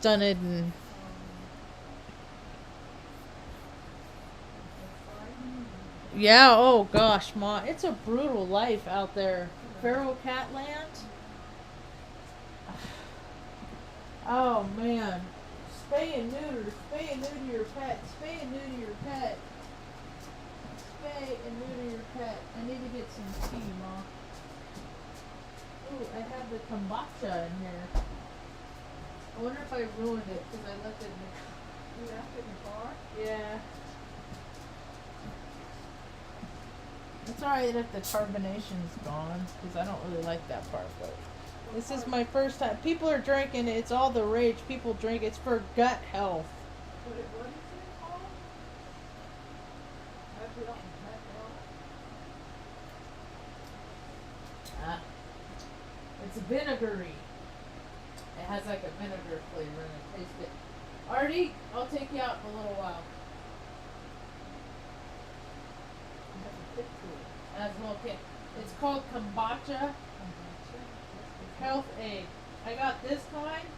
stunted and yeah. Oh gosh, Ma, it's a brutal life out there. Feral cat land. Oh man, spay and neuter, spay and neuter your pet, spay and neuter your pet, spay and neuter your pet. I need to get some tea, Ma. Ooh, I have the kombucha in here. I wonder if I ruined it because I left it in the. You left it in the car? Yeah. It's alright if the carbonation's gone because I don't really like that part, but. This is my first time. People are drinking it. It's all the rage. People drink. It's for gut health. What is it called? It's vinegary. It has like a vinegar flavor and it tastes good. Artie, I'll take you out in a little while. It has a kick to it. It has a little kick. It's called kombucha. Health aid. I got this kind.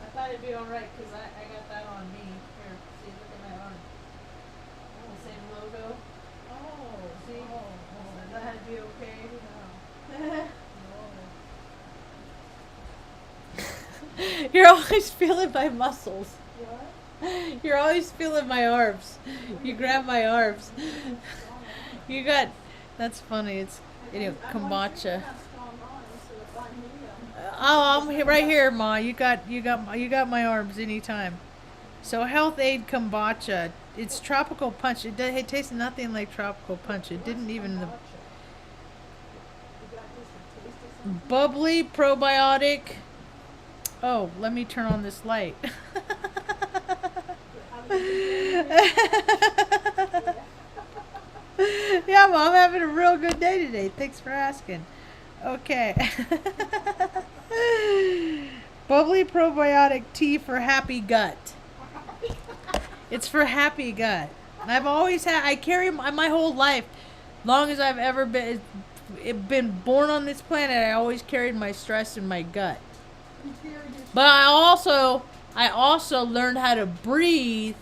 I thought it'd be alright because I got that on me. Here, see, look at my arm. Oh, the same logo. Oh, see? So that'd be okay. You're always feeling my muscles. What? You're always feeling my arms. You grab my arms. You got. That's funny. It's kombucha. Oh, I'm right here, Ma. You got my arms anytime. So Health Aid Kombucha. It's tropical punch. It tastes nothing like tropical punch. It didn't even bubbly probiotic. Oh, let me turn on this light. Yeah, Mom, I'm having a real good day today. Thanks for asking. Okay. Bubbly probiotic tea for happy gut. It's for happy gut. I've always had. I carry my whole life, long as I've ever been born on this planet. I always carried my stress in my gut. But I also learned how to breathe.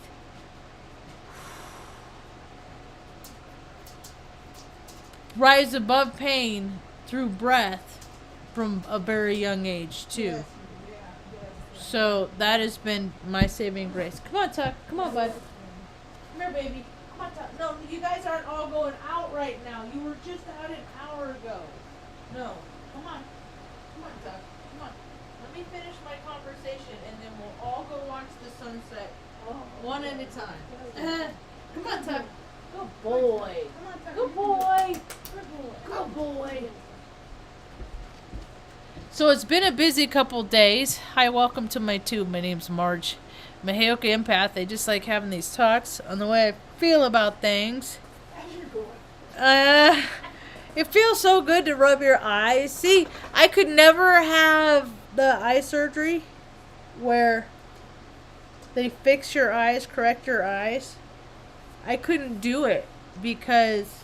Rise above pain through breath from a very young age too. So that has been my saving grace. Come on, Tuck. Come on, bud. Come here, baby. Come on, Tuck. No, you guys aren't all going out right now. You were just out an hour ago. No. Come on. Come on, Tuck. Come on. Let me finish my conversation and then we'll all go watch the sunset one at a time. Come on, Tuck. Good boy. Good boy. Good boy. So it's been a busy couple days. Hi, welcome to my tube. My name's Marge. I'm a Heyoka empath. I just like having these talks on the way I feel about things. It feels so good to rub your eyes. See, I could never have the eye surgery where they fix your eyes, correct your eyes. I couldn't do it because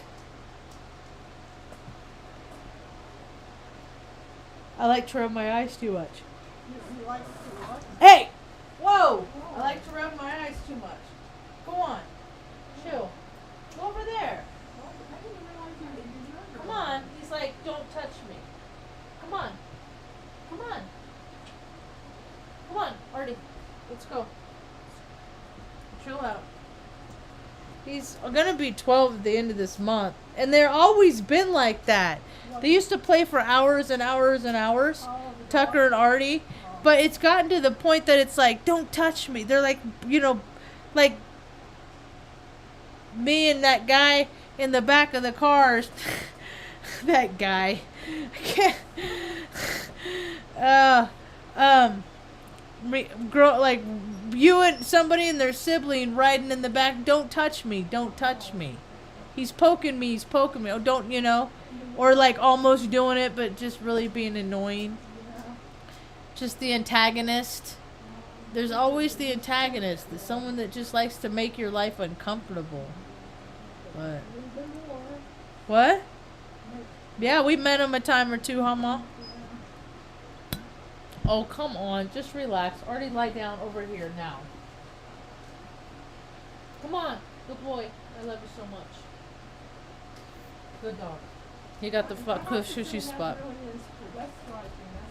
I like to rub my eyes too much. Hey! Whoa! I like to rub my eyes too much. Go on. Chill. Go over there. Come on. He's like, don't touch me. Come on. Come on. Come on, Artie. Let's go. Chill out. He's going to be 12 at the end of this month. And they're always been like that. They used to play for hours and hours and hours. Tucker and Artie. But it's gotten to the point that it's like, don't touch me. They're like, like me and that guy in the back of the cars. That guy. I can't. Girl, like you and somebody and their sibling riding in the back. Don't touch me. Don't touch me. He's poking me. He's poking me. Oh, don't, or like almost doing it, but just really being annoying. Just the antagonist. There's always the antagonist. There's someone that just likes to make your life uncomfortable. What? What? Yeah, we met him a time or two, huh, Ma? Oh, come on. Just relax. Already lie down over here now. Come on. Good boy. I love you so much. Good dog. He got the cushy spot.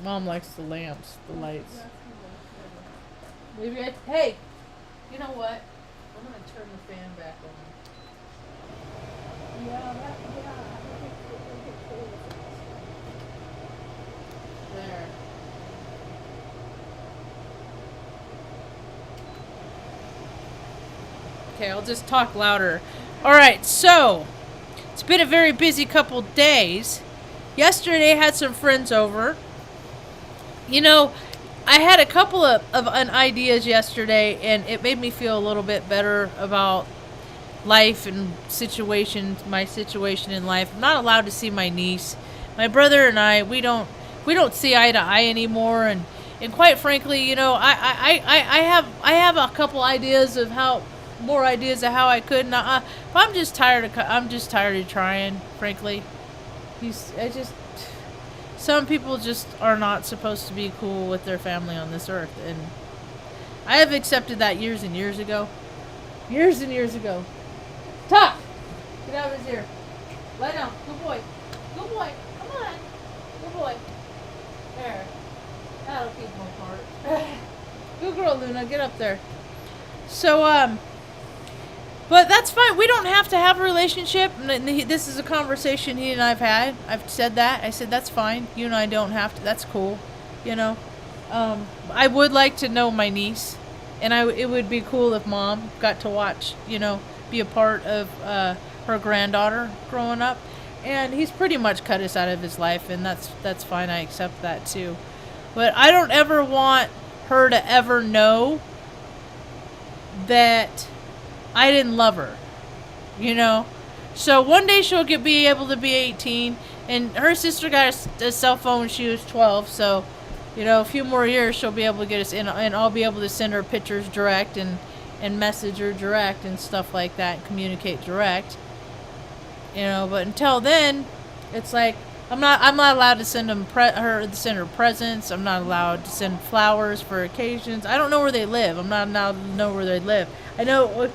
Mom likes the lamps, the lights. Maybe hey, you know what? I'm gonna turn the fan back on. There. Okay, I'll just talk louder. Alright, so it's been a very busy couple days. Yesterday I had some friends over. You know, I had a couple of ideas yesterday, and it made me feel a little bit better about life and my situation in life. I'm not allowed to see my niece. My brother and I, we don't see eye to eye anymore, and quite frankly, you know, I have a couple ideas of how I could. But I'm just tired of trying. Frankly, some people just are not supposed to be cool with their family on this earth, and I have accepted that years and years ago. Years and years ago. Tuck! Get out of his ear. Lie down. Good boy. Good boy. Come on. Good boy. There. That'll keep him apart. Good girl, Luna. Get up there. So, but that's fine. We don't have to have a relationship. This is a conversation he and I've had. I've said that. I said, that's fine. You and I don't have to. That's cool. You know? I would like to know my niece. And it would be cool if Mom got to watch, you know, be a part of her granddaughter growing up. And he's pretty much cut us out of his life. And that's fine. I accept that too. But I don't ever want her to ever know that I didn't love her, you know. So one day she'll be able to be 18, and her sister got a cell phone when she was 12. So, you know, a few more years she'll be able to get us in, and I'll be able to send her pictures direct and message her direct and stuff like that, and communicate direct. You know, but until then, it's like I'm not allowed to send send her presents. I'm not allowed to send flowers for occasions. I don't know where they live. I'm not allowed to know where they live. I know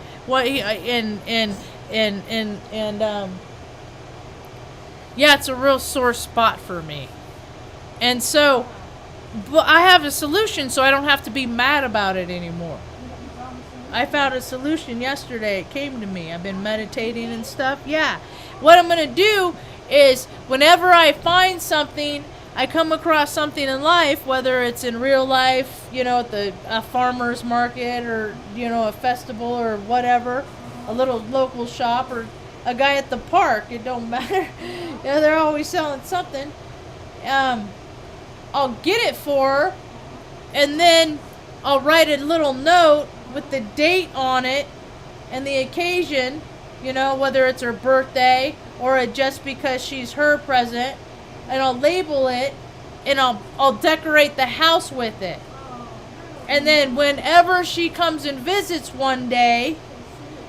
yeah, it's a real sore spot for me. And so, but I have a solution, so I don't have to be mad about it anymore. I found a solution yesterday. It came to me. I've been meditating and stuff. Yeah. What I'm going to do is whenever I find something, I come across something in life, whether it's in real life, you know, at a farmer's market, or, you know, a festival or whatever, a little local shop, or a guy at the park, it don't matter. You know, they're always selling something. I'll get it for her, and then I'll write a little note with the date on it and the occasion, you know, whether it's her birthday or just because she's her present, and I'll label it, and I'll decorate the house with it. And then whenever she comes and visits one day,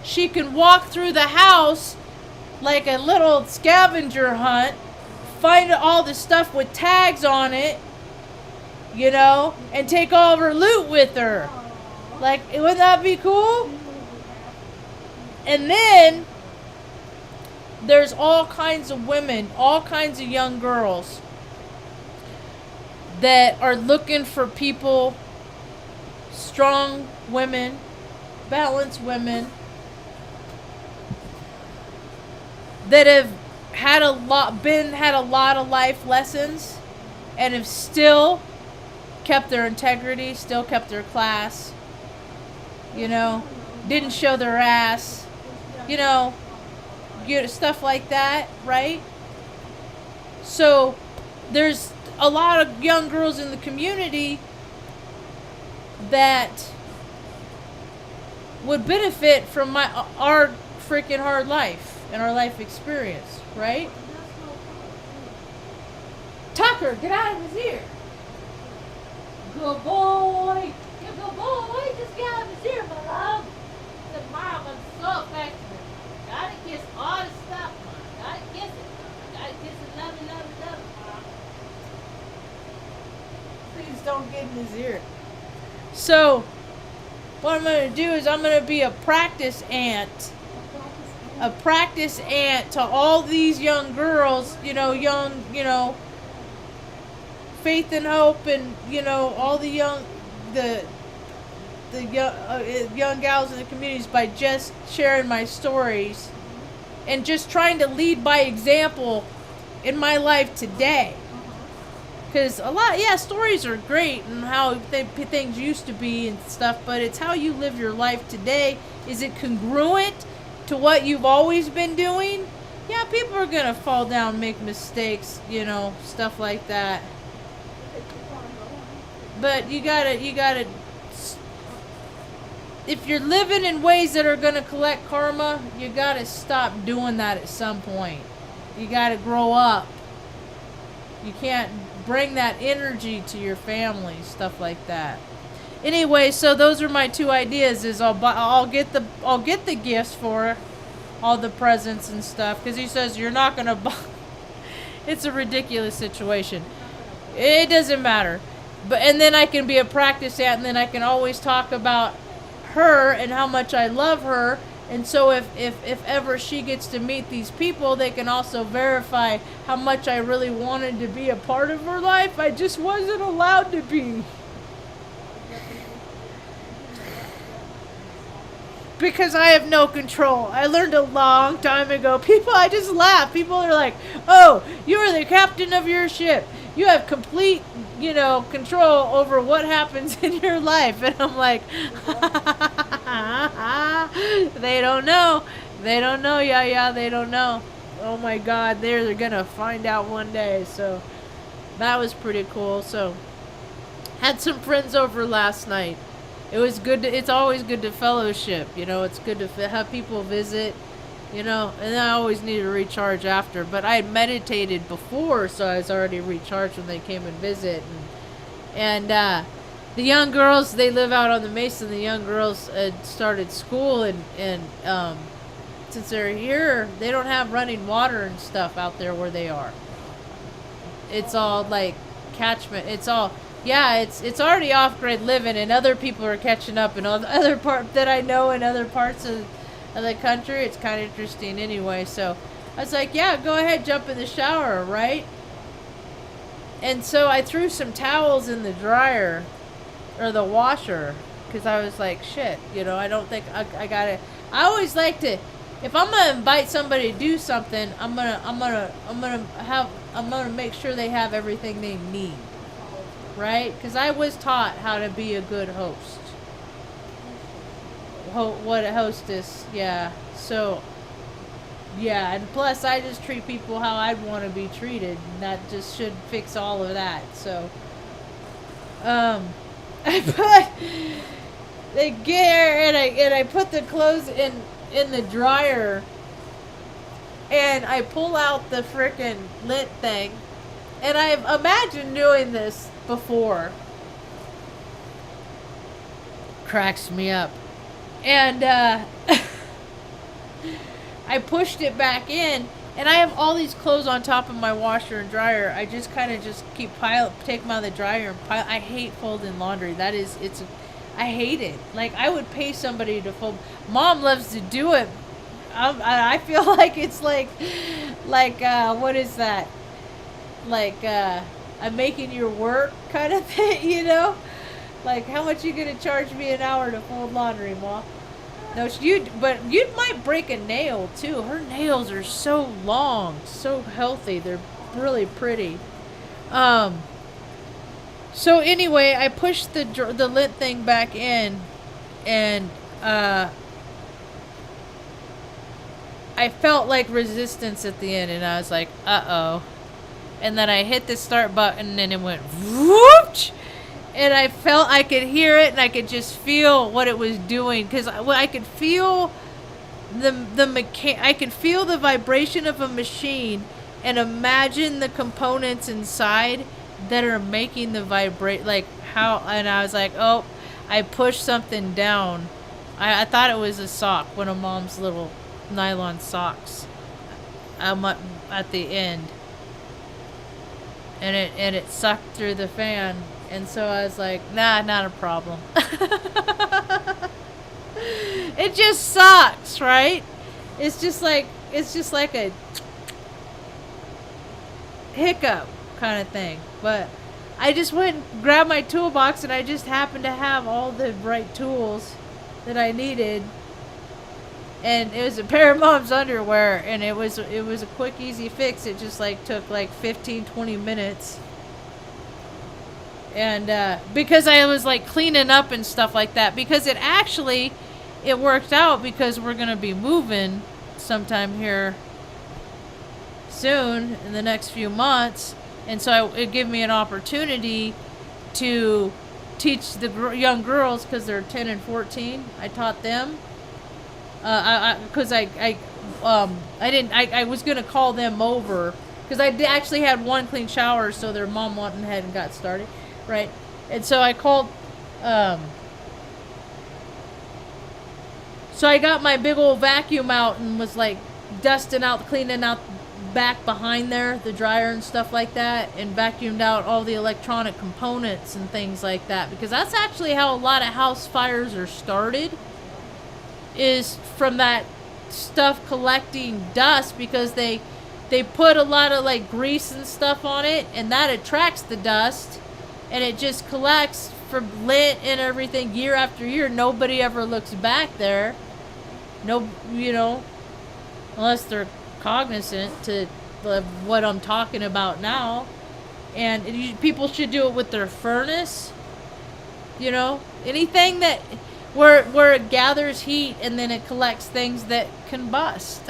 she can walk through the house like a little scavenger hunt, find all the stuff with tags on it, you know, and take all of her loot with her. Like, wouldn't that be cool? And then there's all kinds of women, all kinds of young girls that are looking for people, strong women, balanced women, that have had a lot of life lessons, and have still kept their integrity, still kept their class, you know, didn't show their ass, you know, stuff like that, right? So there's a lot of young girls in the community that would benefit from our freaking hard life and our life experience, right? Tucker, get out of his ear. Good boy. Good boy. Just get out of his ear, my love. The mom, I'm so affectionate. Gotta kiss all the stuff, Mom. Gotta kiss it. Gotta kiss it, love it, Mom. Please don't get So, what I'm going to do is I'm going to be a practice aunt. A practice aunt to all these young girls, young, faith and hope, and, all the young, the young gals in the communities, by just sharing my stories and just trying to lead by example in my life today. Because stories are great and how things used to be and stuff, but it's how you live your life today. Is it congruent to what you've always been doing? Yeah, people are going to fall down, make mistakes, stuff like that. But you gotta, if you're living in ways that are going to collect karma, you gotta stop doing that at some point. You gotta grow up. You can't bring that energy to your family, stuff like that. Anyway, so those are my two ideas. Is I'll get the gifts for her, all the presents and stuff, because he says you're not gonna buy. It's a ridiculous situation. It doesn't matter, and then I can be a practice aunt, and then I can always talk about her and how much I love her. And so if ever she gets to meet these people, they can also verify how much I really wanted to be a part of her life. I just wasn't allowed to be. Because I have no control. I learned a long time ago. I just laugh. People are like, oh, you are the captain of your ship. You have complete, control over what happens in your life. And I'm like, they don't know. They don't know, yeah, they don't know. Oh my God, they're going to find out one day. So that was pretty cool. So had some friends over last night. It was good. It's always good to fellowship. It's good to have people visit. And I always need to recharge after. But I had meditated before, so I was already recharged when they came and visit. And the young girls, they live out on the Mesa. The young girls had started school, and since they're here, they don't have running water and stuff out there where they are. It's all like catchment. It's all. Yeah, it's already off-grid living, and other people are catching up in other part that I know in other parts of the country. It's kind of interesting anyway. So I was like, yeah, go ahead, jump in the shower, right? And so I threw some towels in the dryer or the washer because I was like, shit, I don't think I gotta. I always like to, if I'm gonna invite somebody to do something, I'm gonna make sure they have everything they need. Right? Because I was taught how to be a good host. What a hostess, yeah. So, yeah, and plus I just treat people how I'd want to be treated, and that just should fix all of that. So, I put the gear and I put the clothes in the dryer, and I pull out the frickin' lint thing, and I've imagined doing this before. Cracks me up. And I pushed it back in, and I have all these clothes on top of my washer and dryer. I just kind of just take them out of the dryer and pile. I hate folding laundry. I hate it. Like, I would pay somebody to fold. Mom loves to do it. I feel like it's like what is that? Like, I'm making your work kind of thing, Like, how much you gonna charge me an hour to fold laundry, Ma? No, but you might break a nail too. Her nails are so long, so healthy. They're really pretty. So anyway, I pushed the lint thing back in, and I felt like resistance at the end, and I was like, uh-oh. And then I hit the start button, and it went whoosh! And I could hear it, and I could just feel what it was doing, because I could feel I could feel the vibration of a machine, and imagine the components inside that are making the vibrate, like how. And I was like, oh, I pushed something down. I thought it was a sock, one of Mom's little nylon socks. At the end. And it sucked through the fan, And so I was like, nah, not a problem. It just sucks, right? It's just like a hiccup kind of thing. But I just went and grabbed my toolbox, and I just happened to have all the right tools that I needed. And it was a pair of mom's underwear, and it was a quick, easy fix. It just like took like 15-20 minutes. And because I was like cleaning up and stuff like that, because it worked out, because we're gonna be moving sometime here soon in the next few months, and so it gave me an opportunity to teach the young girls, because they're 10 and 14. I taught them. Because I was gonna call them over, because I actually had one clean shower, so their mom went ahead and got started, right? And so I called. So I got my big old vacuum out and was like dusting out, cleaning out back behind there, the dryer and stuff like that, and vacuumed out all the electronic components and things like that, because that's actually how a lot of house fires are started. Is from that stuff collecting dust, because they put a lot of like grease and stuff on it, and that attracts the dust, and it just collects from lint and everything year after year. Nobody ever looks back there. No, unless they're cognizant to what I'm talking about now. And people should do it with their furnace. Anything that where it gathers heat and then it collects things that combust.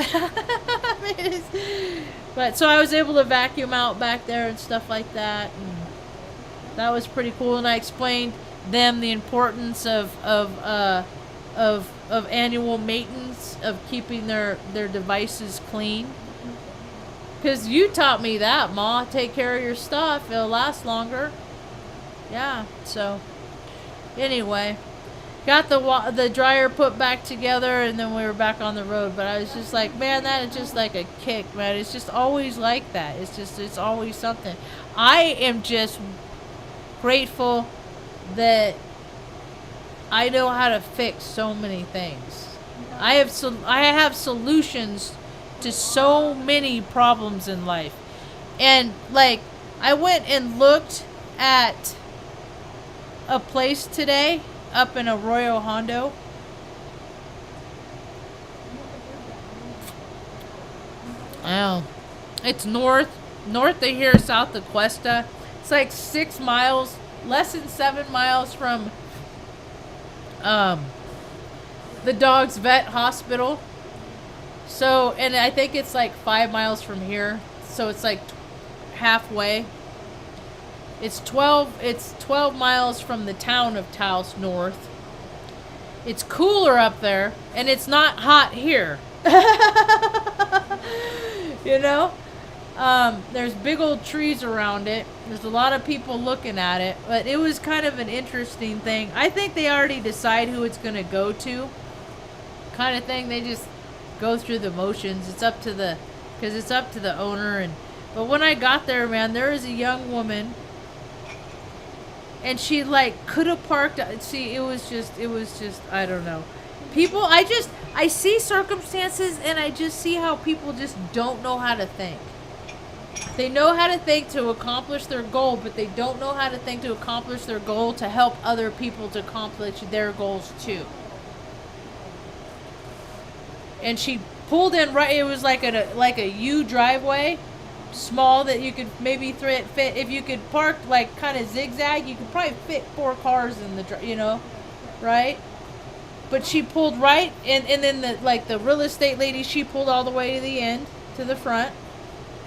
But so I was able to vacuum out back there and stuff like that, and that was pretty cool. And I explained them the importance of annual maintenance, of keeping their devices clean. Because you taught me that, Ma. Take care of your stuff. It'll last longer. Yeah, so anyway, got the dryer put back together, and then we were back on the road. But I was just like, man, that is just like a kick, man. It's just always like that. It's always something. I am just grateful that I know how to fix so many things. I have solutions to so many problems in life. And like, I went and looked at a place today up in Arroyo Hondo. Oh, it's north of here, south of Cuesta. It's like 6 miles, less than 7 miles from the dog's vet hospital. So, and I think it's like 5 miles from here. So it's like halfway. It's 12 miles from the town of Taos north. It's cooler up there, and it's not hot here. There's big old trees around it. There's a lot of people looking at it, but it was kind of an interesting thing. I think they already decide who it's going to go to, kind of thing. They just go through the motions. It's up to the owner. But when I got there, man, there was a young woman, and she like could have parked. See, it was just I don't know. People, I see circumstances, and I just see how people just don't know how to think. They know how to think to accomplish their goal, but they don't know how to think to accomplish their goal to help other people to accomplish their goals too. And she pulled in right. It was like a U driveway, small, that you could maybe fit. If you could park like kind of zigzag, you could probably fit 4 cars in the right. But she pulled right, and then the real estate lady, she pulled all the way to the end, to the front.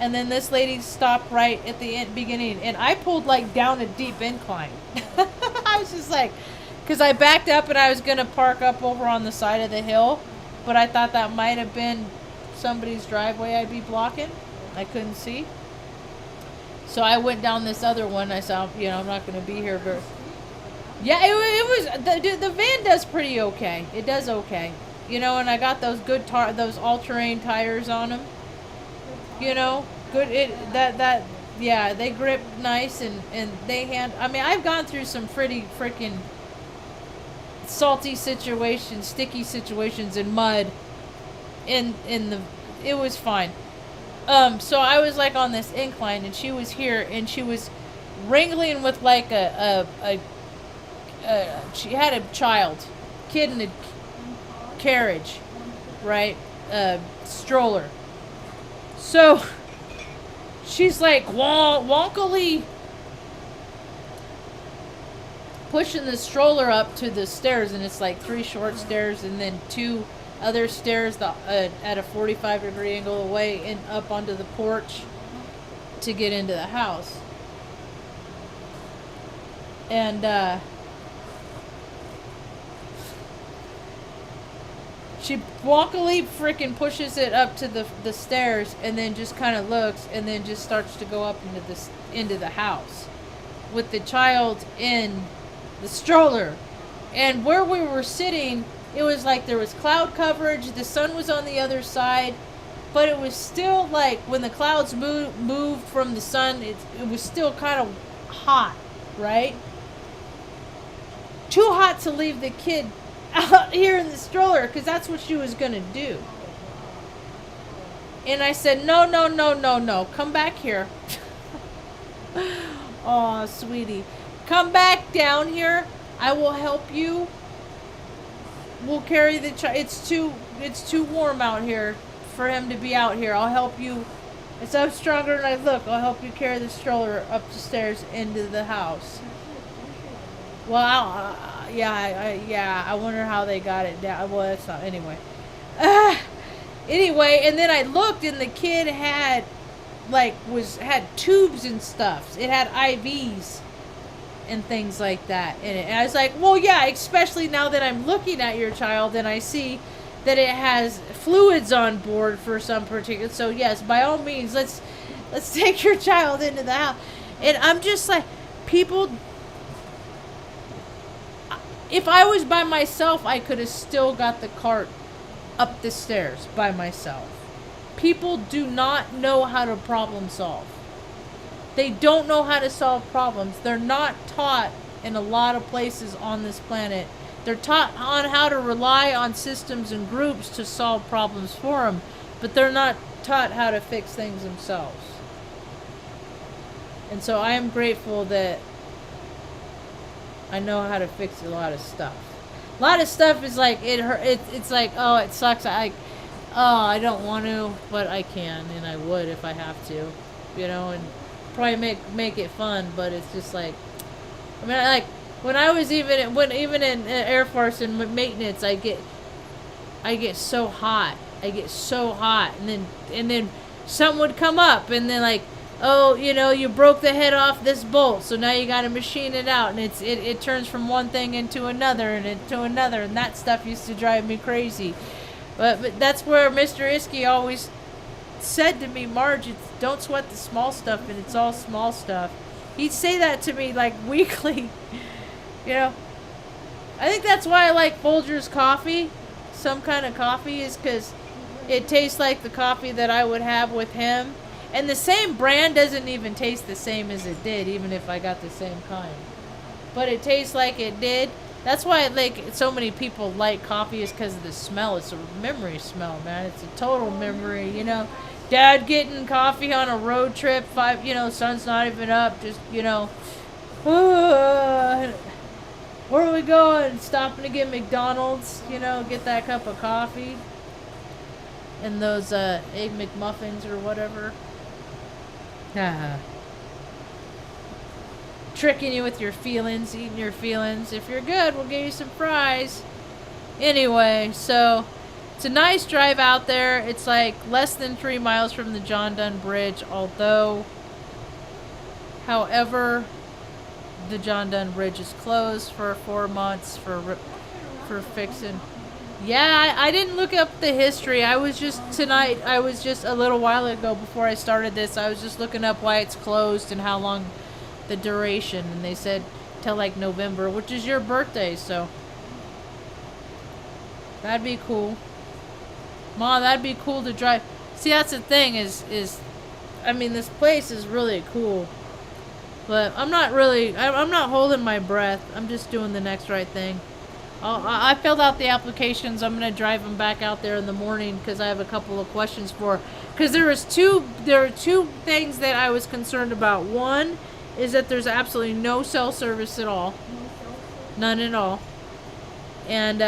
And then this lady stopped right at the beginning. And I pulled like down a deep incline. I was just like, because I backed up and I was going to park up over on the side of the hill. But I thought that might have been somebody's driveway I'd be blocking. I couldn't see. So I went down this other one. I saw, I'm not going to be here very... Yeah, it was, the van does pretty okay. It does okay. And I got those those all-terrain tires on them. Good. yeah, they grip nice and they I mean, I've gone through some pretty freaking salty situations, sticky situations in mud. In the, it was fine. So I was like on this incline, and she was here, and she was wrangling with like she had a kid in a carriage, right? Stroller. So she's like wonkily pushing the stroller up to the stairs, and it's like 3 short stairs and then 2 other stairs at a 45-degree angle away and up onto the porch to get into the house. And she wonkily freaking pushes it up to the stairs, and then just kind of looks, and then just starts to go up into the house with the child in the stroller. And where we were sitting, it was like there was cloud coverage, the sun was on the other side, but it was still like when the clouds moved from the sun, it was still kind of hot, right? Too hot to leave the kid out here in the stroller, because that's what she was going to do. And I said, no, come back here. Oh, sweetie. Come back down here. I will help you. We'll carry the child. It's too warm out here for him to be out here. I'll help you. It's I'm stronger than I look. I'll help you carry the stroller up the stairs into the house. Well, I wonder how they got it down. Well, that's not anyway. Anyway, and then I looked, and the kid had tubes and stuff. It had IVs and things like that in it. And I was like, well, yeah, especially now that I'm looking at your child and I see that it has fluids on board for some particular. So yes, by all means, let's take your child into the house. And I'm just like, people. If I was by myself, I could have still got the cart up the stairs by myself. People do not know how to problem solve. They don't know how to solve problems. They're not taught in a lot of places on this planet. They're taught on how to rely on systems and groups to solve problems for them, but they're not taught how to fix things themselves. And so I am grateful that I know how to fix a lot of stuff. A lot of stuff is like it's like, oh, it sucks. I don't want to, but I can, and I would if I have to, and probably make it fun. But it's just like, I mean, like when I was even in Air Force and maintenance, I get so hot. And then something would come up, and then like, oh, you broke the head off this bolt, so now you got to machine it out, and it turns from one thing into another, and that stuff used to drive me crazy. But that's where Mr. Iskey always said to me, Marge, don't sweat the small stuff, and it's all small stuff. He'd say that to me like weekly. I think that's why I like Folgers coffee, some kind of coffee, is because it tastes like the coffee that I would have with him. And the same brand doesn't even taste the same as it did, even if I got the same kind. But it tastes like it did. That's why so many people like coffee, is because of the smell. It's a memory smell, man. It's a total memory, Dad getting coffee on a road trip, sun's not even up, just, where are we going? Stopping to get McDonald's, get that cup of coffee. And those Egg McMuffins or whatever. Tricking you with your feelings, eating your feelings. If you're good, we'll give you some fries. Anyway, so it's a nice drive out there. It's like less than 3 miles from the John Donne Bridge, however, the John Donne Bridge is closed for 4 months for fixing. Yeah, I didn't look up the history. I was just a little while ago before I started this, I was just looking up why it's closed and how long the duration. And they said till like November, which is your birthday, so that'd be cool. Ma, that'd be cool to drive. See, that's the thing is I mean, this place is really cool. But I'm not really, I'm not holding my breath. I'm just doing the next right thing. I filled out the applications. I'm going to drive them back out there in the morning because I have a couple of questions for. Because there are two things that I was concerned about. One is that there's absolutely no cell service at all. None at all. And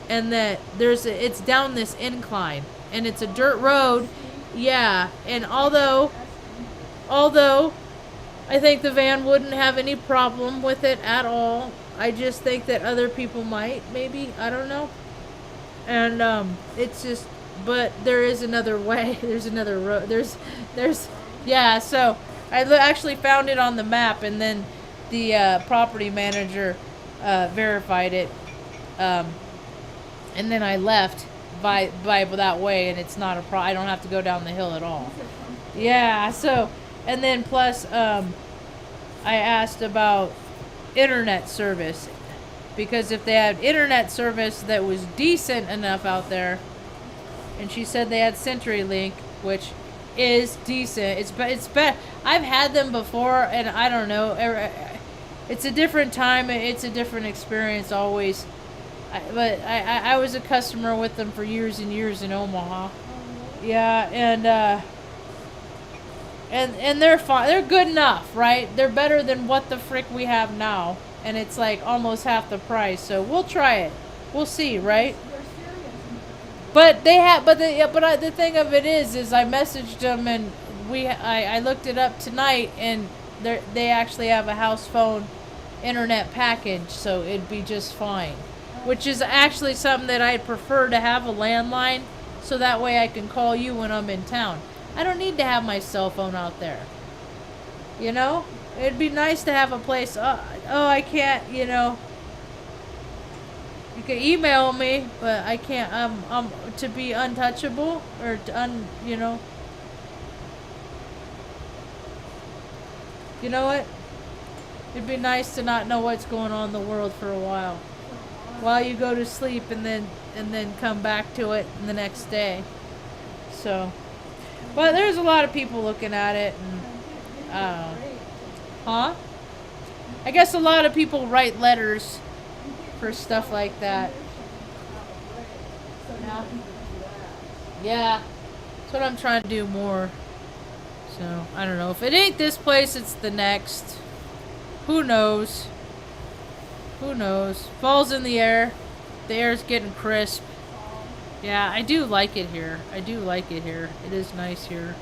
that it's down this incline. And it's a dirt road. Yeah. And although I think the van wouldn't have any problem with it at all, I just think that other people might, maybe, I don't know. And it's just, but there is another way. There's another road. Yeah. So I actually found it on the map, and then the property manager verified it, and then I left by that way, and it's not a problem. I don't have to go down the hill at all. Yeah. So. And then plus, I asked about internet service. Because if they had internet service that was decent enough out there, and she said they had Centurylink, which is decent. It's better. I've had them before, and I don't know. It's a different time. It's a different experience always. But I was a customer with them for years and years in Omaha. Yeah, and they're fine. They're good enough, right? They're better than what the frick we have now, and it's like almost half the price. So we'll try it. We'll see, right? But the thing of it is I messaged them, and I looked it up tonight, and they actually have a house phone internet package, so it'd be just fine. Which is actually something that I'd prefer to have a landline, so that way I can call you when I'm in town. I don't need to have my cell phone out there. You know? It'd be nice to have a place. I can't, you know. You can email me, but I can't. To be untouchable or you know. You know what? It'd be nice to not know what's going on in the world for a while you go to sleep, and then come back to it the next day. So. But there's a lot of people looking at it, and huh? I guess a lot of people write letters for stuff like that. Yeah, that's what I'm trying to do more. So I don't know, if it ain't this place, it's the next. Who knows? Falls in the air. The air's getting crisp. Yeah, I do like it here. It is nice here.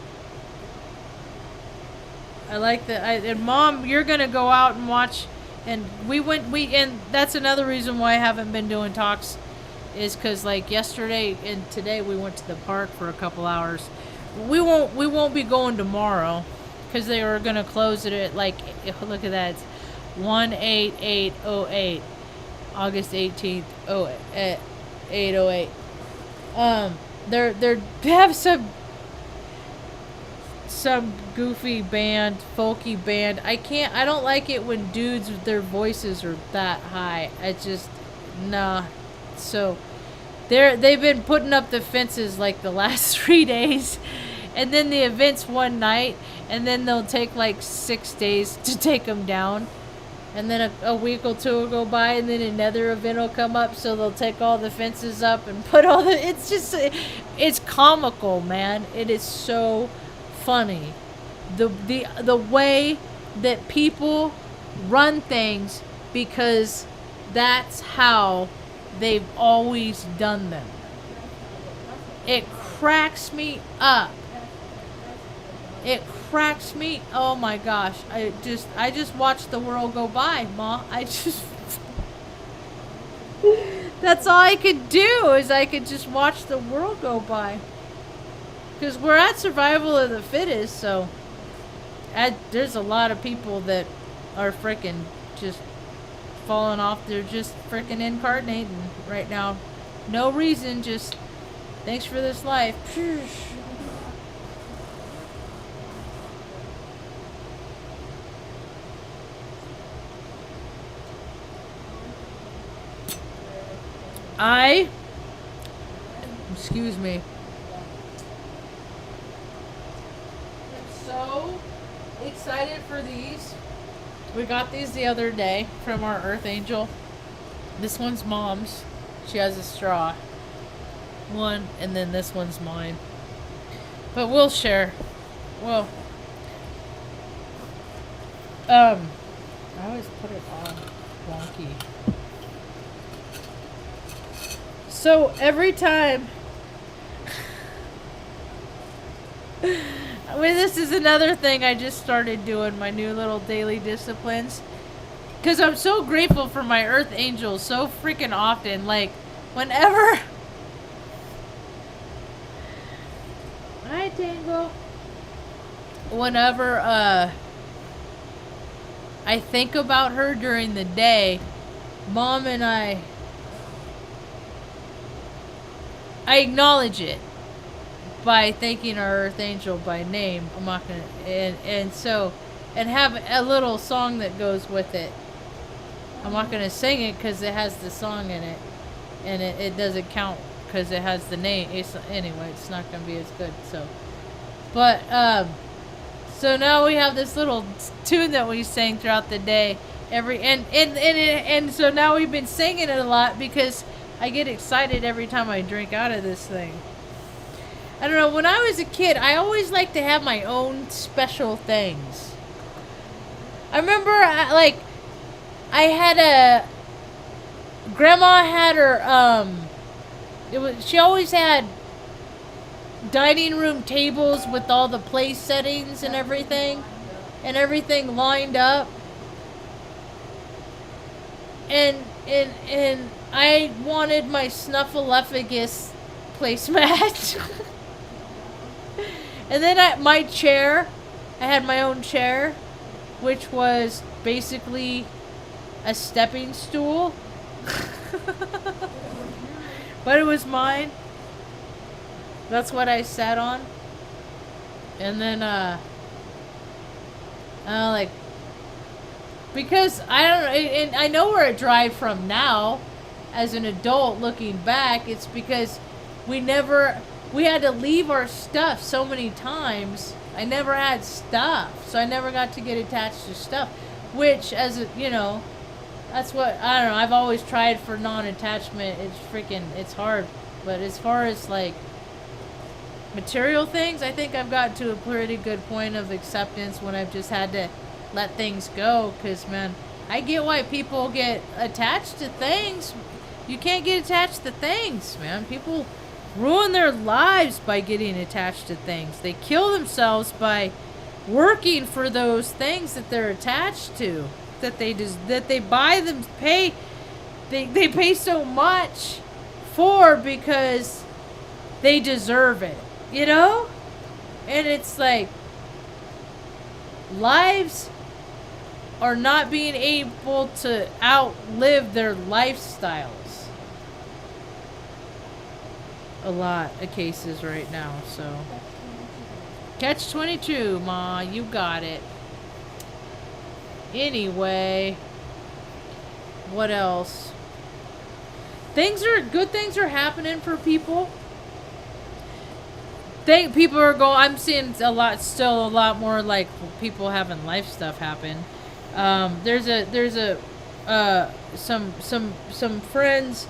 I like and Mom, you're gonna go out and watch, and and that's another reason why I haven't been doing talks, is because like yesterday and today we went to the park for a couple hours. We won't be going tomorrow, because they were gonna close it at like, look at that, it's 18808, August 18th, 808. They have some goofy band, folky band. I don't like it when dudes with their voices are that high. Nah. So they've been putting up the fences like the last 3 days, and then the event's one night, and then they'll take like 6 days to take them down. And then a week or two will go by, and then another event will come up, so they'll take all the fences up and put all the... It's comical, man. It is so funny. The way that people run things, because that's how they've always done them. It cracks me up. Oh my gosh. I just watch the world go by, Ma. That's all I could do, is I could just watch the world go by. Because we're at survival of the fittest, so there's a lot of people that are freaking just falling off. They're just freaking incarnating right now. No reason, just thanks for this life. excuse me. so excited for these. We got these the other day from our Earth Angel. This one's Mom's. She has a straw one, and then this one's mine. But we'll share. Well, I always put it on wonky. So every time, this is another thing I just started doing, my new little daily disciplines. Because I'm so grateful for my Earth Angels so freaking often. Like, whenever... Hi, Tango. Whenever, I think about her during the day, Mom and I acknowledge it by thanking our Earth Angel by name. I'm not gonna... And have a little song that goes with it. I'm not going to sing it because it has the song in it. And it doesn't count because it has the name. Anyway, it's not going to be as good. So, but, so now we have this little tune that we sing throughout the day. And so now we've been singing it a lot because I get excited every time I drink out of this thing. I don't know. When I was a kid, I always liked to have my own special things. I remember, Grandma had her, she always had dining room tables with all the place settings and everything lined up. And I wanted my Snuffleupagus placemat. And then my chair, I had my own chair, which was basically a stepping stool. But it was mine. That's what I sat on. And then, because I don't know, and I know where it derived from now, as an adult looking back, it's because we had to leave our stuff so many times. I never had stuff, so I never got to get attached to stuff, which, that's what, I don't know, I've always tried for non-attachment. It's hard. But as far as, material things, I think I've gotten to a pretty good point of acceptance when I've just had to let things go. Because, man, I get why people get attached to things. You can't get attached to things, man. People ruin their lives by getting attached to things. They kill themselves by working for those things that they're attached to, that they buy them, they pay so much for because they deserve it, And it's like, lives are not being able to outlive their lifestyles. A lot of cases right now, so catch 22, Ma, you got it. Anyway, what else? Good things are happening for people. People are going, I'm seeing still a lot more people having life stuff happen. There's some friends,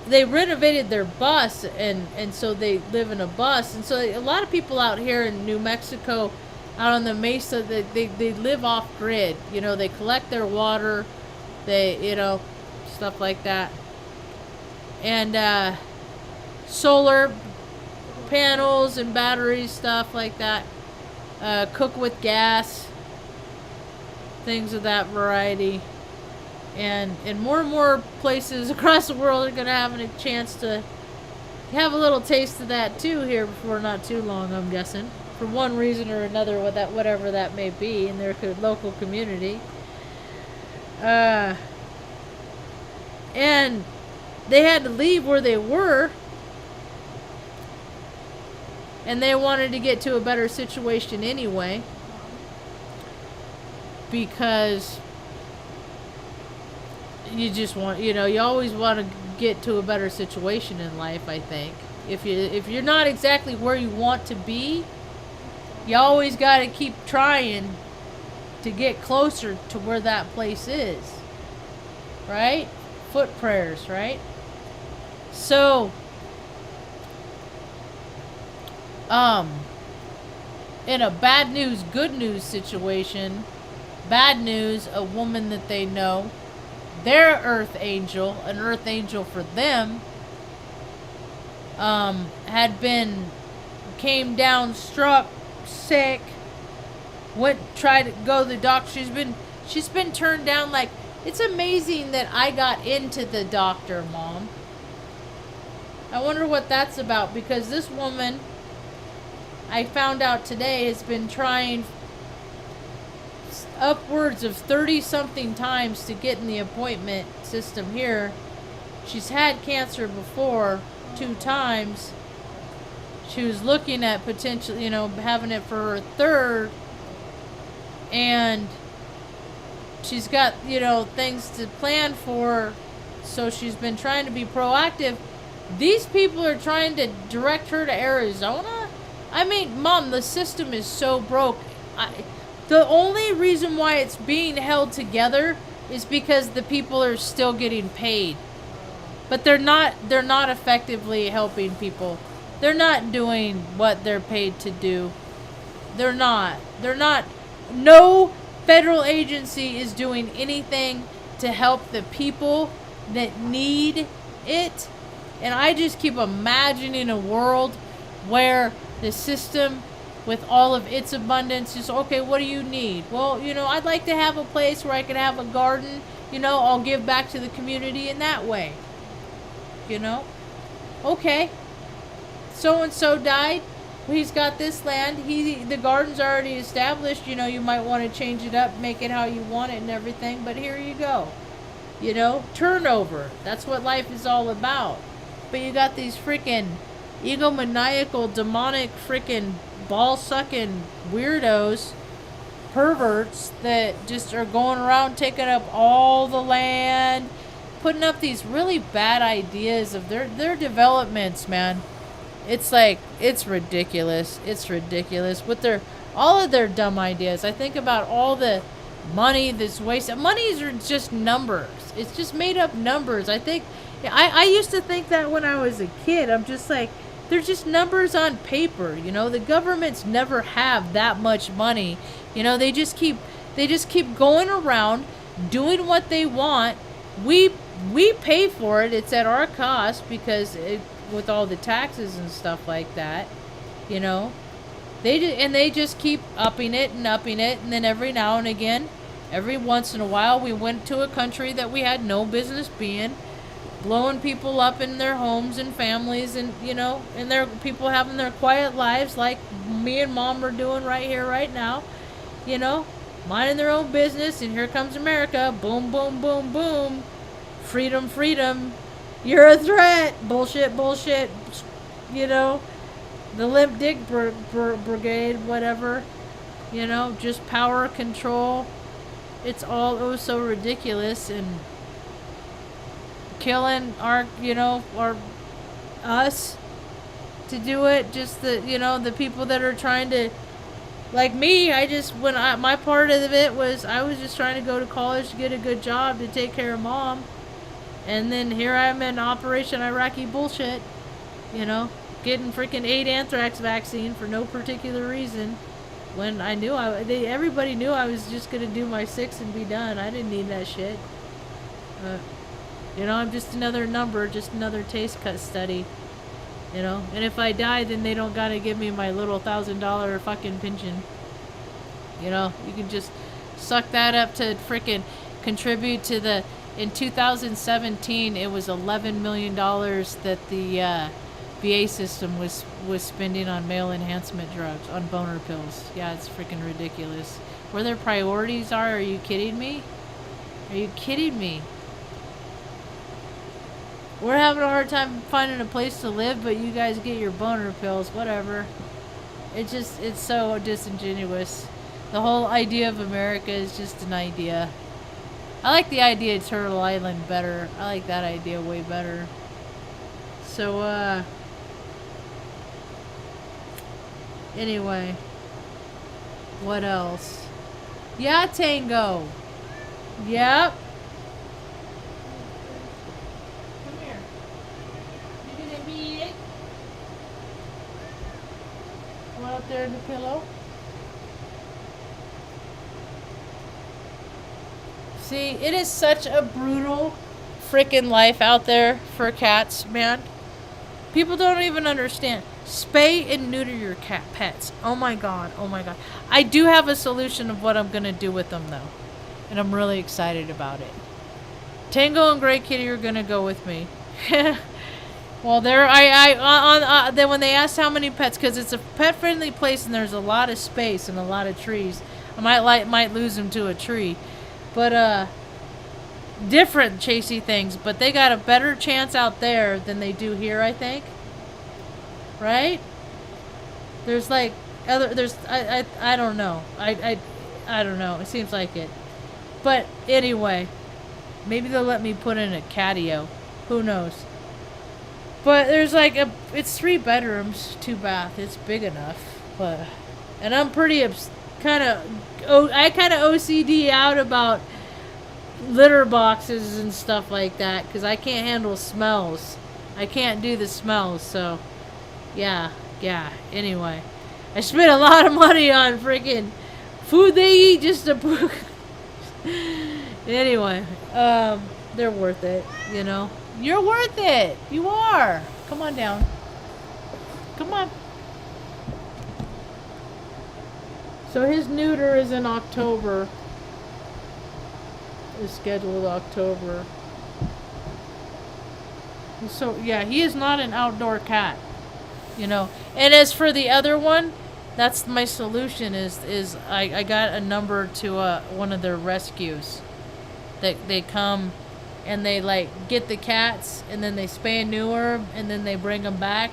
they renovated their bus, and so they live in a bus. And so a lot of people out here in New Mexico, out on the mesa, they live off grid. They collect their water, stuff like that. And solar panels and batteries, stuff like that. Cook with gas, things of that variety. And more and more places across the world are going to have a chance to have a little taste of that too here before not too long, I'm guessing. For one reason or another, whatever that may be in their local community. And they had to leave where they were. And they wanted to get to a better situation anyway. Because you just want, you always want to get to a better situation in life, I think. If you're not exactly where you want to be, you always got to keep trying to get closer to where that place is. Right? Foot prayers, right? So, in a bad news, good news situation, bad news, a woman that they know, their earth angel, an earth angel for them, came down, struck, sick, tried to go to the doctor. She's been turned down. Like, it's amazing that I got into the doctor, Mom. I wonder what that's about, because this woman, I found out today, has been trying upwards of 30-something times to get in the appointment system here. She's had cancer before, 2 times. She was looking at potentially, having it for her 3rd. And she's got, things to plan for. So she's been trying to be proactive. These people are trying to direct her to Arizona. I mean, Mom, the system is so broke. The only reason why it's being held together is because the people are still getting paid. But they're not effectively helping people. They're not doing what they're paid to do. They're not. No federal agency is doing anything to help the people that need it. And I just keep imagining a world where the system, with all of its abundance, is, okay, what do you need? Well, I'd like to have a place where I can have a garden. I'll give back to the community in that way. Okay. So-and-so died. Well, he's got this land. The garden's already established. You might want to change it up, make it how you want it and everything. But here you go. Turnover. That's what life is all about. But you got these freaking egomaniacal, demonic, freaking ball-sucking weirdos, perverts, that just are going around taking up all the land, putting up these really bad ideas of their developments, man. It's like, it's ridiculous. It's ridiculous with all of their dumb ideas. I think about all the money that's wasted. Monies are just numbers. It's just made up numbers. I used to think that when I was a kid. I'm just like, they're just numbers on paper. The governments never have that much money. They just keep going around doing what they want. We pay for it. It's at our cost because with all the taxes and stuff like that, they just keep upping it, and then every now and again, every once in a while, we went to a country that we had no business being, blowing people up in their homes and families, and and their people having their quiet lives like me and Mom are doing right here, right now, minding their own business. And here comes America, boom, boom, boom, boom, freedom, freedom. You're a threat. Bullshit. The limp dick brigade, whatever. Just power, control. It's all so ridiculous, and killing us to do it. Just the people that are trying to, like me. My part of it was, I was just trying to go to college to get a good job to take care of Mom. And then here I am in Operation Iraqi bullshit, getting freaking 8 anthrax vaccine for no particular reason. When I knew everybody knew I was just gonna do my 6 and be done. I didn't need that shit. I'm just another number, just another taste cut study. And if I die, then they don't gotta give me my little $1,000 fucking pension. You can just suck that up to freaking contribute to the. In 2017, it was $11 million that the VA system was spending on male enhancement drugs, on boner pills. Yeah, it's freaking ridiculous. Where their priorities are you kidding me? Are you kidding me? We're having a hard time finding a place to live, but you guys get your boner pills, whatever. It's so disingenuous. The whole idea of America is just an idea. I like the idea of Turtle Island better. I like that idea way better. So, anyway. What else? Yeah, Tango. Yep. Come here. You gonna be it? One up there in the pillow. See, it is such a brutal freaking life out there for cats, man. People don't even understand. Spay and neuter your cat pets. Oh my god, oh my god. I do have a solution of what I'm gonna do with them though, and I'm really excited about it. Tango and Gray Kitty are gonna go with me. Well, then when they asked how many pets, because it's a pet-friendly place and there's a lot of space and a lot of trees, I might lose them to a tree, but different chasey things, but they got a better chance out there than they do here, I think. Right? There's like I don't know. I don't know. It seems like it. But anyway, maybe they'll let me put in a catio. Who knows? But there's like it's 3 bedrooms, 2 bath. It's big enough. And I'm pretty I kind of OCD out about litter boxes and stuff like that because I can't handle smells. I can't do the smells, so yeah. Anyway, I spent a lot of money on freaking food they eat just to anyway, they're worth it, you know. You're worth it. You are. Come on down. Come on. So his neuter is in October. Is scheduled October. So yeah, he is not an outdoor cat, you know. And as for the other one, that's my solution. Is I got a number to one of their rescues. That they come and they like get the cats and then they spay and neuter them and then they bring them back.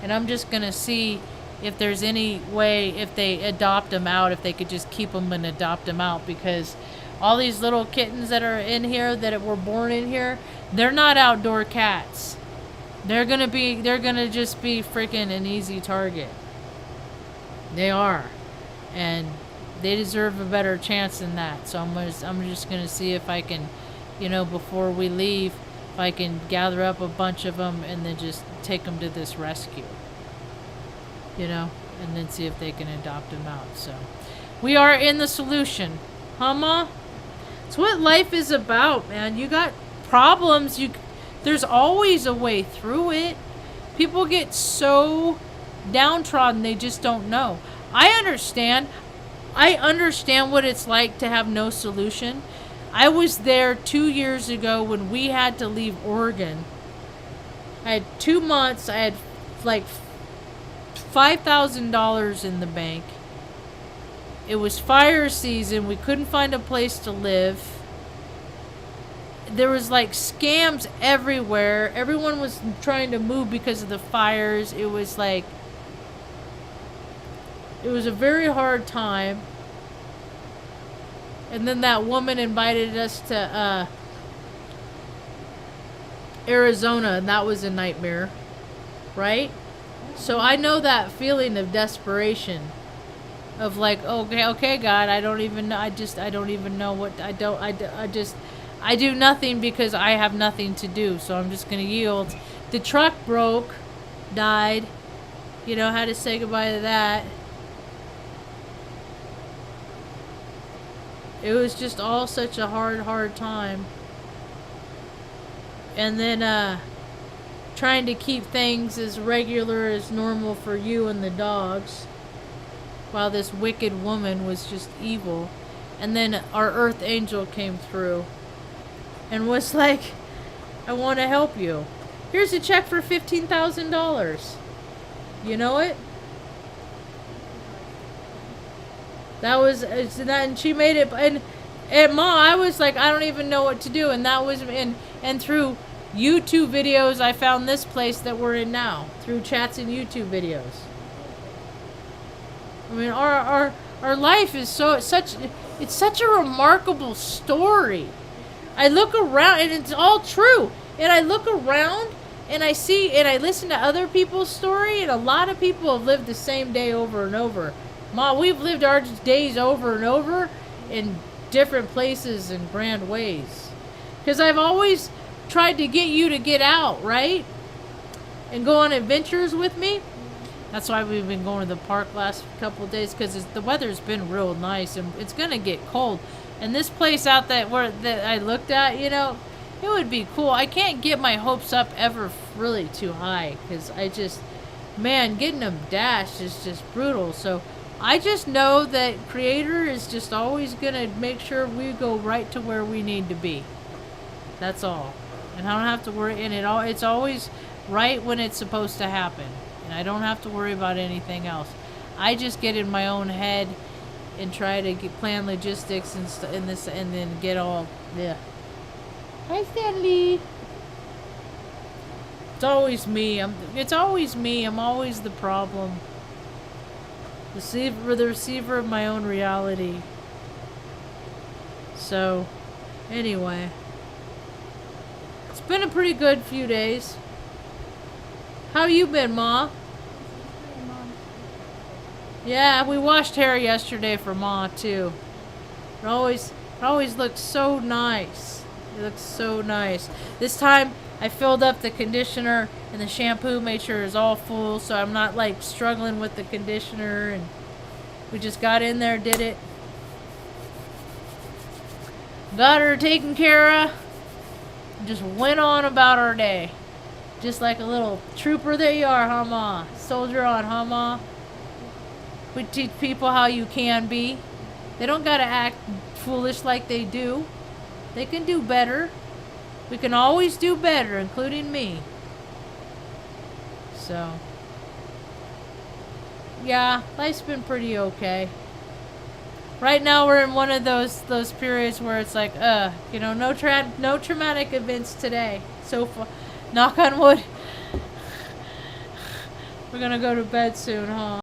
And I'm just gonna see if there's any way if they adopt them out, if they could just keep them and adopt them out, because all these little kittens that are in here that were born in here, they're not outdoor cats. They're gonna just be freaking an easy target. They are, and they deserve a better chance than that. So I'm just gonna see if I can, you know, before we leave, if I can gather up a bunch of them and then just take them to this rescue. You know, and then see if they can adopt them out. So we are in the solution, huh, Ma? It's what life is about, man. You got problems. There's always a way through it. People get so downtrodden they just don't know. I understand what it's like to have no solution. I was there 2 years ago when we had to leave Oregon. I had 2 months. I had like $5,000 in the bank. It was fire season. We couldn't find a place to live. There was like scams everywhere. Everyone was trying to move because of the fires. It was like, it was a very hard time. And then that woman invited us to Arizona, and that was a nightmare, right? So I know that feeling of desperation, of like, okay, God, I don't even know what I do nothing because I have nothing to do, so I'm just gonna yield. The truck broke, died, you know, had to say goodbye to that. It was just all such a hard time. And then trying to keep things as regular as normal for you and the dogs, while this wicked woman was just evil. And then our earth angel came through and was like, I want to help you. Here's a check for $15,000. You know it? That was, and she made it, and Ma, I was like, I don't even know what to do. And that was, and through YouTube videos, I found this place that we're in now, through chats and YouTube videos. I mean, our life is it's such a remarkable story. I look around, and it's all true. And I look around, and I see, and I listen to other people's story, and a lot of people have lived the same day over and over. Ma, we've lived our days over and over in different places and grand ways. Because I've always tried to get you to get out, right? And go on adventures with me. That's why we've been going to the park last couple of days, because the weather's been real nice and it's going to get cold. And this place out that I looked at, you know, it would be cool. I can't get my hopes up ever really too high, because man, getting them dashed is just brutal. So I just know that Creator is just always going to make sure we go right to where we need to be. That's all. And I don't have to worry. And it's always right when it's supposed to happen. And I don't have to worry about anything else. I just get in my own head and try to plan logistics and this, and then get all, yeah. Hi, Stanley. It's always me. It's always me. I'm always the problem. The receiver of my own reality. So, anyway. It's been a pretty good few days. How you been, Ma? Yeah, we washed hair yesterday for Ma, too. It always looks so nice. It looks so nice. This time, I filled up the conditioner and the shampoo, made sure it was all full, so I'm not, like, struggling with the conditioner, and we just got in there, did it. Got her taken care of. Just went on about our day. Just like a little trooper that you are, huh, Ma? Soldier on, huh, Ma? We teach people how you can be. They don't gotta act foolish like they do. They can do better. We can always do better, including me. So, yeah, life's been pretty okay. Right now we're in one of those periods where it's like, you know, no traumatic events today. So far, knock on wood. We're gonna go to bed soon, huh?